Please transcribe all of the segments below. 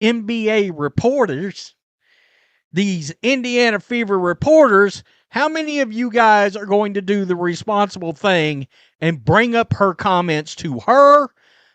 NBA reporters, these Indiana Fever reporters, how many of you guys are going to do the responsible thing and bring up her comments to her,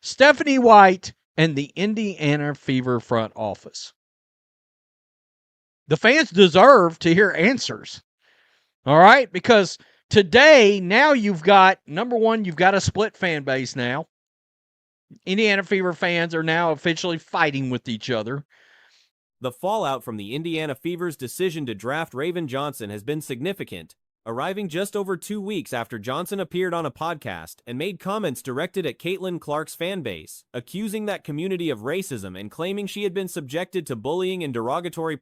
Stephanie White, and the Indiana Fever front office? The fans deserve to hear answers. All right? Because today, now you've got, number one, you've got a split fan base now. Indiana Fever fans are now officially fighting with each other. The fallout from the Indiana Fever's decision to draft Raven Johnson has been significant, arriving just over 2 weeks after Johnson appeared on a podcast and made comments directed at Caitlin Clark's fanbase, accusing that community of racism and claiming she had been subjected to bullying and derogatory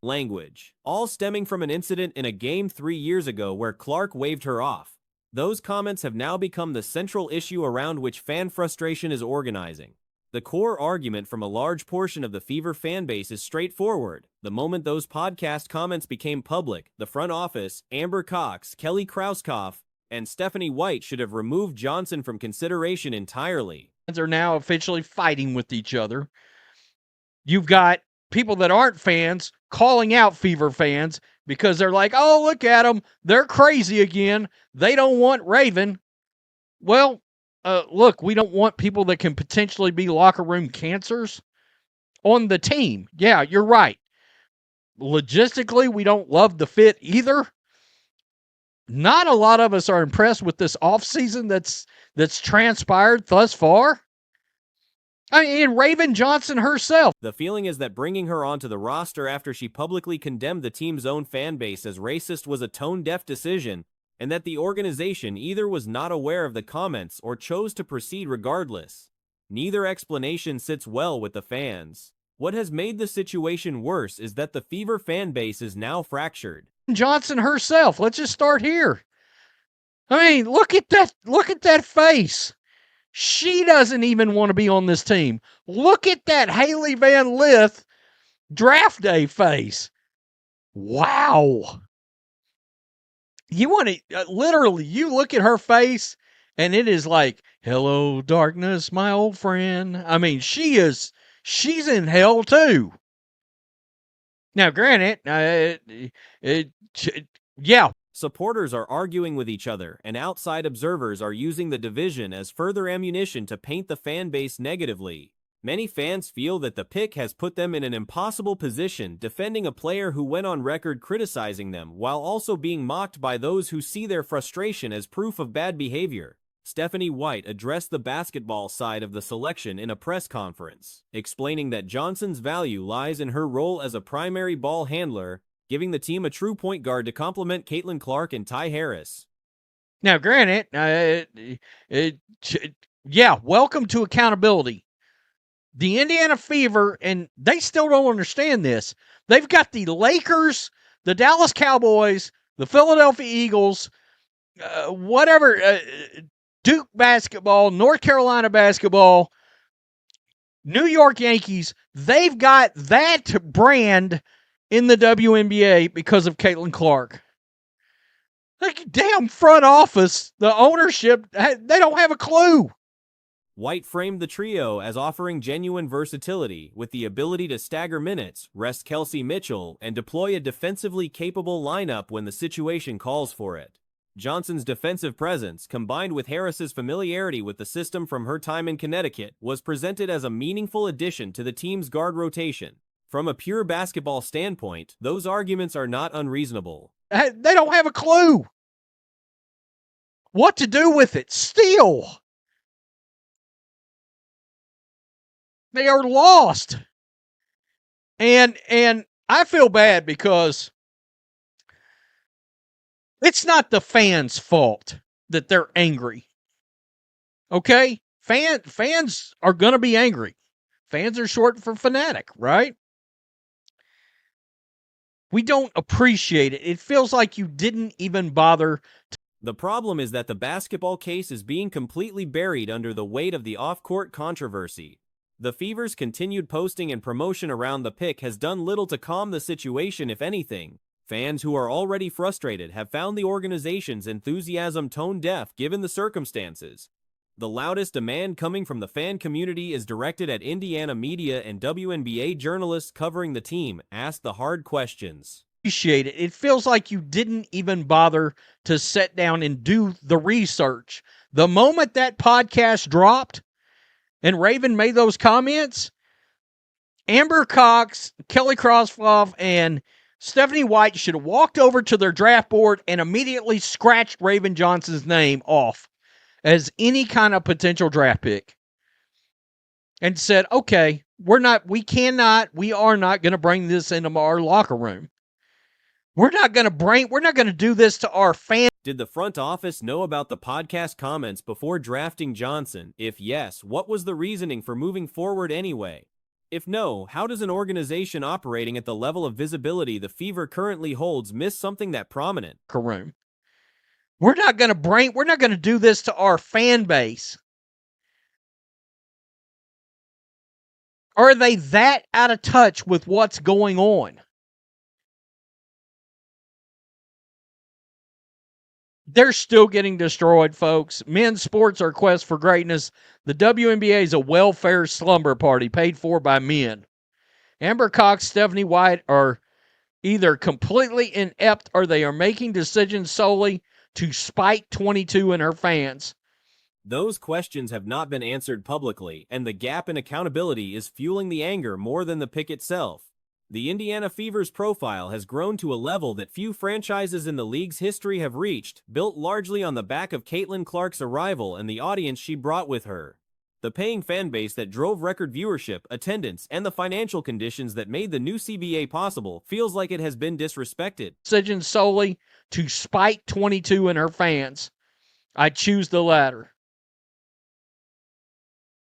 language, all stemming from an incident in a game 3 years ago where Clark waved her off. Those comments have now become the central issue around which fan frustration is organizing. The core argument from a large portion of the Fever fanbase is straightforward. The moment those podcast comments became public, the front office, Amber Cox, Kelly Krauskopf, and Stephanie White should have removed Johnson from consideration entirely. Fans are now officially fighting with each other. You've got people that aren't fans calling out Fever fans because they're like, oh, look at them. They're crazy again. They don't want Raven. Well, look, we don't want people that can potentially be locker room cancers on the team. Yeah, you're right. Logistically, we don't love the fit either. Not a lot of us are impressed with this offseason that's transpired thus far. I mean, Raven Johnson herself. The feeling is that bringing her onto the roster after she publicly condemned the team's own fan base as racist was a tone-deaf decision, and that the organization either was not aware of the comments or chose to proceed regardless. Neither explanation sits well with the fans. What has made the situation worse is that the Fever fan base is now fractured. Johnson herself, let's just start here. I mean, look at that face. She doesn't even want to be on this team. Look at that Haley Van Lith draft day face. Wow. You want to, literally, you look at her face, and it is like, hello, darkness, my old friend. I mean, she's in hell, too. Now, granted, yeah. Supporters are arguing with each other, and outside observers are using the division as further ammunition to paint the fan base negatively. Many fans feel that the pick has put them in an impossible position, defending a player who went on record criticizing them while also being mocked by those who see their frustration as proof of bad behavior. Stephanie White addressed the basketball side of the selection in a press conference, explaining that Johnson's value lies in her role as a primary ball handler, giving the team a true point guard to complement Caitlin Clark and Ty Harris. Now, granted, yeah, welcome to accountability. The Indiana Fever, and they still don't understand this. They've got the Lakers, the Dallas Cowboys, the Philadelphia Eagles, Duke basketball, North Carolina basketball, New York Yankees. They've got that brand in the WNBA because of Caitlin Clark. Like, damn front office, the ownership, they don't have a clue. White framed the trio as offering genuine versatility with the ability to stagger minutes, rest Kelsey Mitchell, and deploy a defensively capable lineup when the situation calls for it. Johnson's defensive presence, combined with Harris's familiarity with the system from her time in Connecticut, was presented as a meaningful addition to the team's guard rotation. From a pure basketball standpoint, those arguments are not unreasonable. They don't have a clue what to do with it. Still, they are lost. And I feel bad because it's not the fans' fault that they're angry. Okay? Fans are going to be angry. Fans are short for fanatic, right? We don't appreciate it. It feels like you didn't even bother. The problem is that the basketball case is being completely buried under the weight of the off-court controversy. The Fever's continued posting and promotion around the pick has done little to calm the situation, if anything. Fans who are already frustrated have found the organization's enthusiasm tone-deaf given the circumstances. The loudest demand coming from the fan community is directed at Indiana media and WNBA journalists covering the team ask the hard questions. Appreciate it. It feels like you didn't even bother to sit down and do the research. The moment that podcast dropped and Raven made those comments, Amber Cox, Kelly Krosloff, and Stephanie White should have walked over to their draft board and immediately scratched Raven Johnson's name off as any kind of potential draft pick and said, okay, we are not going to bring this into our locker room. We're not going to do this to our fans. Did the front office know about the podcast comments before drafting Johnson? If yes, what was the reasoning for moving forward anyway? If no, how does an organization operating at the level of visibility the Fever currently holds miss something that prominent? Room. We're not going to do this to our fan base. Are they that out of touch with what's going on? They're still getting destroyed, folks. Men's sports are a quest for greatness. The WNBA is a welfare slumber party paid for by men. Amber Cox, Stephanie White are either completely inept or they are making decisions solely to spite 22 and her fans. Those questions have not been answered publicly, and the gap in accountability is fueling the anger more than the pick itself. The Indiana Fever's profile has grown to a level that few franchises in the league's history have reached, built largely on the back of Caitlin Clark's arrival and the audience she brought with her. The paying fan base that drove record viewership, attendance, and the financial conditions that made the new CBA possible feels like it has been disrespected. Decision solely to spite 22 and her fans. I choose the latter.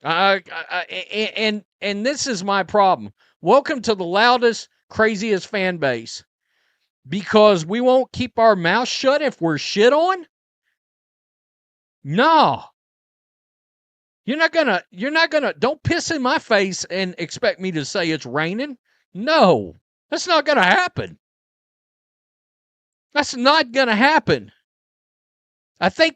And this is my problem. Welcome to the loudest, craziest fan base. Because we won't keep our mouth shut if we're shit on? No. You're not gonna, don't piss in my face and expect me to say it's raining. No. That's not gonna happen. That's not gonna happen. I think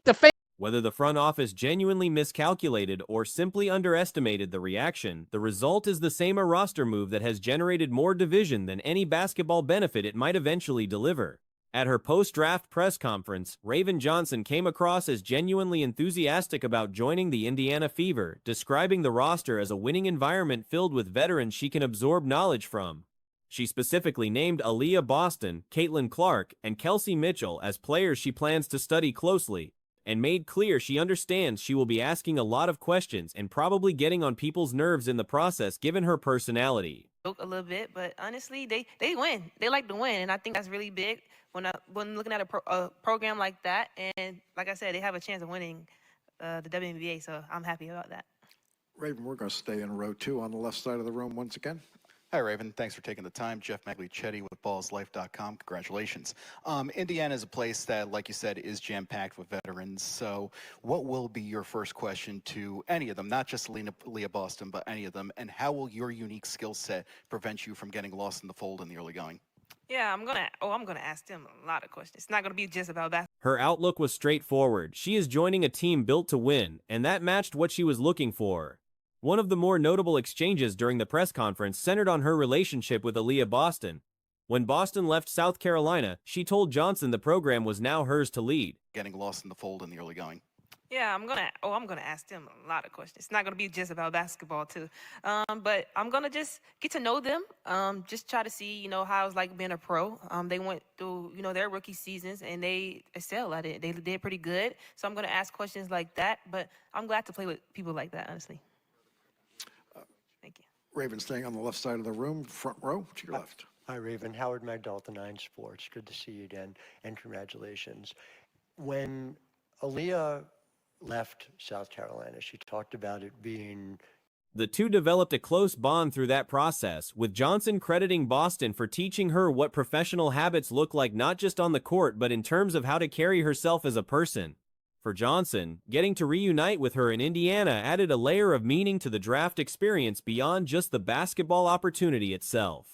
Whether the front office genuinely miscalculated or simply underestimated the reaction, the result is the same: a roster move that has generated more division than any basketball benefit it might eventually deliver. At her post-draft press conference, Raven Johnson came across as genuinely enthusiastic about joining the Indiana Fever, describing the roster as a winning environment filled with veterans she can absorb knowledge from. She specifically named Aaliyah Boston, Caitlin Clark, and Kelsey Mitchell as players she plans to study closely, and made clear she understands she will be asking a lot of questions and probably getting on people's nerves in the process given her personality. A little bit, but honestly, they win. They like to win, and I think that's really big when looking at a program like that. And like I said, they have a chance of winning the WNBA, so I'm happy about that. Raven, we're going to stay in row 2 on the left side of the room once again. Hi, Raven. Thanks for taking the time. Jeff Maglicetti with ballslife.com. Congratulations. Indiana is a place that, like you said, is jam-packed with veterans. So what will be your first question to any of them, not just Leah Boston, but any of them, and how will your unique skill set prevent you from getting lost in the fold in the early going? Yeah, I'm gonna ask them a lot of questions. It's not gonna be just about that. Her outlook was straightforward. She is joining a team built to win, and that matched what she was looking for. One of the more notable exchanges during the press conference centered on her relationship with Aaliyah Boston. When Boston left South Carolina, she told Johnson the program was now hers to lead. Getting lost in the fold in the early going. Yeah, I'm gonna ask them a lot of questions. It's not gonna be just about basketball too, but I'm gonna just get to know them. Just try to see, how it's like being a pro. They went through, their rookie seasons and they excel at it. They did pretty good. So I'm gonna ask questions like that. But I'm glad to play with people like that, honestly. Thank you. Raven staying on the left side of the room, front row to your left. Hi, Raven. Howard Magdal, the 9 Sports. Good to see you again, and congratulations. When Aaliyah left South Carolina, she talked about it being... The two developed a close bond through that process, with Johnson crediting Boston for teaching her what professional habits look like not just on the court, but in terms of how to carry herself as a person. For Johnson, getting to reunite with her in Indiana added a layer of meaning to the draft experience beyond just the basketball opportunity itself.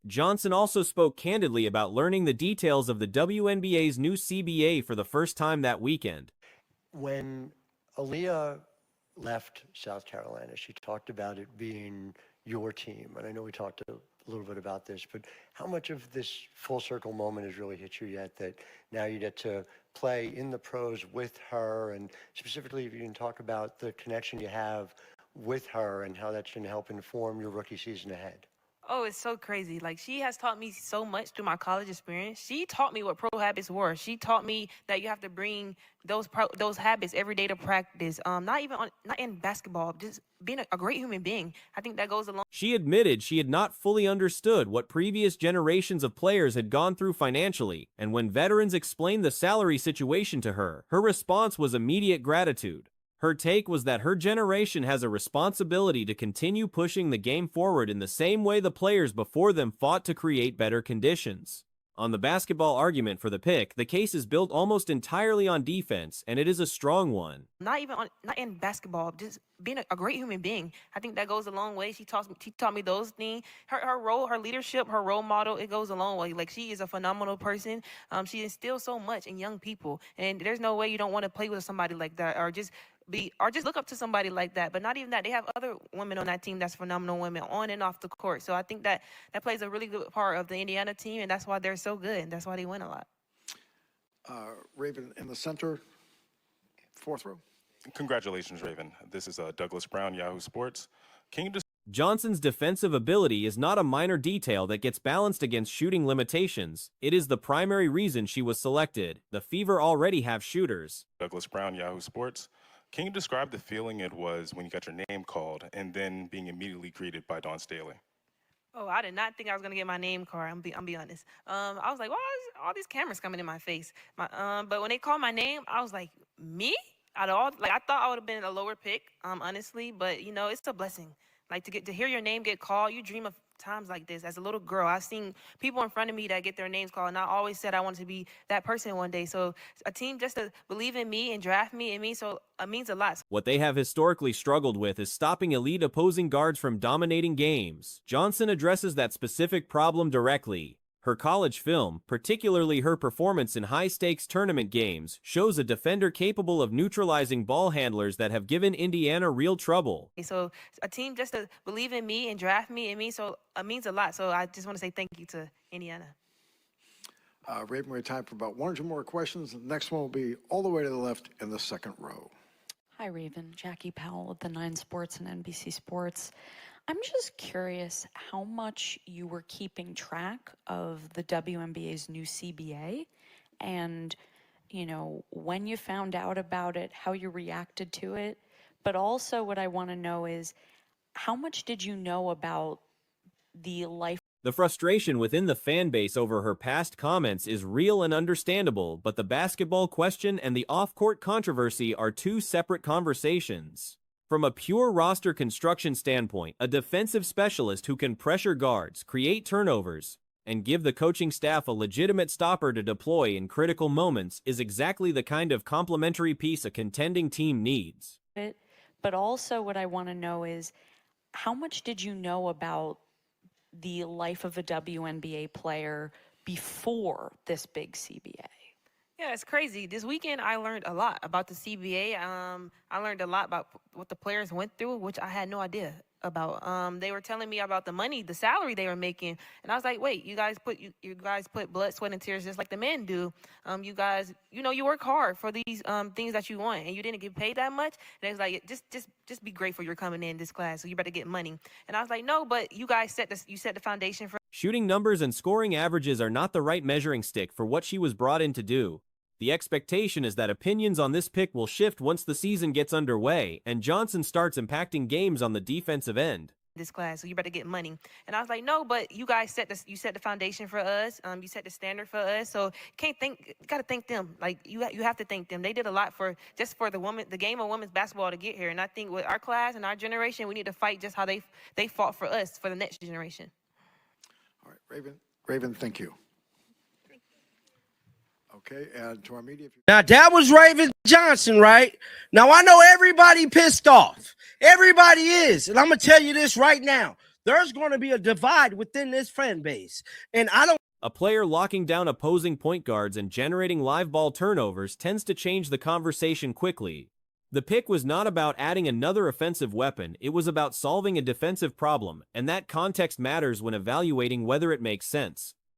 Johnson also spoke candidly about learning the details of the WNBA's new CBA for the first time that weekend. When Aaliyah left South Carolina, she talked about it being your team. And I know we talked a little bit about this, but how much of this full circle moment has really hit you yet that now you get to play in the pros with her? And specifically, if you can talk about the connection you have with her and how that's going to help inform your rookie season ahead. Oh, it's so crazy. Like, she has taught me so much through my college experience. She taught me what pro habits were. She taught me that you have to bring those habits every day to practice. Not in basketball, just being a great human being. I think that goes along. She admitted she had not fully understood what previous generations of players had gone through financially, and when veterans explained the salary situation to her, her response was immediate gratitude. Her take was that her generation has a responsibility to continue pushing the game forward in the same way the players before them fought to create better conditions. On the basketball argument for the pick, the case is built almost entirely on defense, and it is a strong one. Not in basketball, just being a great human being. I think that goes a long way. She taught me those things. Her role, her leadership, her role model, it goes a long way. Like, she is a phenomenal person. She instills so much in young people, and there's no way you don't want to play with somebody like that, or just look up to somebody like that. But not even that, they have other women on that team that's phenomenal women on and off the court. So I think that plays a really good part of the Indiana team, and that's why they're so good, and that's why they win a lot. Raven in the center, fourth row. Congratulations, Raven. This is Douglas Brown, Yahoo Sports. Can you just Johnson's defensive ability is not a minor detail that gets balanced against shooting limitations. It is the primary reason she was selected. The Fever already have shooters. Douglas Brown, Yahoo Sports. Can you describe the feeling it was when you got your name called and then being immediately greeted by Dawn Staley? Oh, I did not think I was gonna get my name called. I'm be honest. I was like, "Why is all these cameras coming in my face?" But when they called my name, I was like, "Me?" Out of all, like, I thought I would have been a lower pick, honestly. But it's a blessing. Like, to hear your name get called, you dream of times like this. As a little girl, I've seen people in front of me that get their names called, and I always said I wanted to be that person one day. So a team just to believe in me and draft me, it means a lot. What they have historically struggled with is stopping elite opposing guards from dominating games. Johnson addresses that specific problem directly. Her college film, particularly her performance in high-stakes tournament games, shows a defender capable of neutralizing ball handlers that have given Indiana real trouble. So a team just to believe in me and draft me, it means a lot. So I just want to say thank you to Indiana. Raven, we have time for about one or two more questions. The next one will be all the way to the left in the second row. Hi, Raven. Jackie Powell with the 9 Sports and NBC Sports. I'm just curious how much you were keeping track of the WNBA's new CBA and, when you found out about it, how you reacted to it. But also what I want to know is how much did you know about the life? The frustration within the fan base over her past comments is real and understandable, but the basketball question and the off-court controversy are two separate conversations. From a pure roster construction standpoint, a defensive specialist who can pressure guards, create turnovers, and give the coaching staff a legitimate stopper to deploy in critical moments is exactly the kind of complementary piece a contending team needs. But also what I want to know is how much did you know about the life of a WNBA player before this big CBA? Yeah, it's crazy. This weekend, I learned a lot about the CBA. I learned a lot about what the players went through, which I had no idea about. They were telling me about the money, the salary they were making, and I was like, "Wait, you guys put blood, sweat, and tears just like the men do. You guys, you work hard for these things that you want, and you didn't get paid that much." And they was like, "Just be grateful you're coming in this class, so you better get money." And I was like, "No, but you guys set the foundation for." Shooting numbers and scoring averages are not the right measuring stick for what she was brought in to do. The expectation is that opinions on this pick will shift once the season gets underway and Johnson starts impacting games on the defensive end. This class, so you better get money. And I was like, "No, but you guys set the foundation for us. You set the standard for us. So you gotta thank them. Like, you have to thank them. They did a lot for the game of women's basketball to get here. And I think with our class and our generation, we need to fight just how they fought for us for the next generation." All right, Raven, thank you. Okay, and to our media. Now, that was Raven Johnson, right? Now, I know everybody pissed off. Everybody is. And I'm going to tell you this right now. There's going to be a divide within this fan base. And A player locking down opposing point guards and generating live ball turnovers tends to change the conversation quickly. The pick was not about adding another offensive weapon, it was about solving a defensive problem, and that context matters when evaluating whether it makes sense.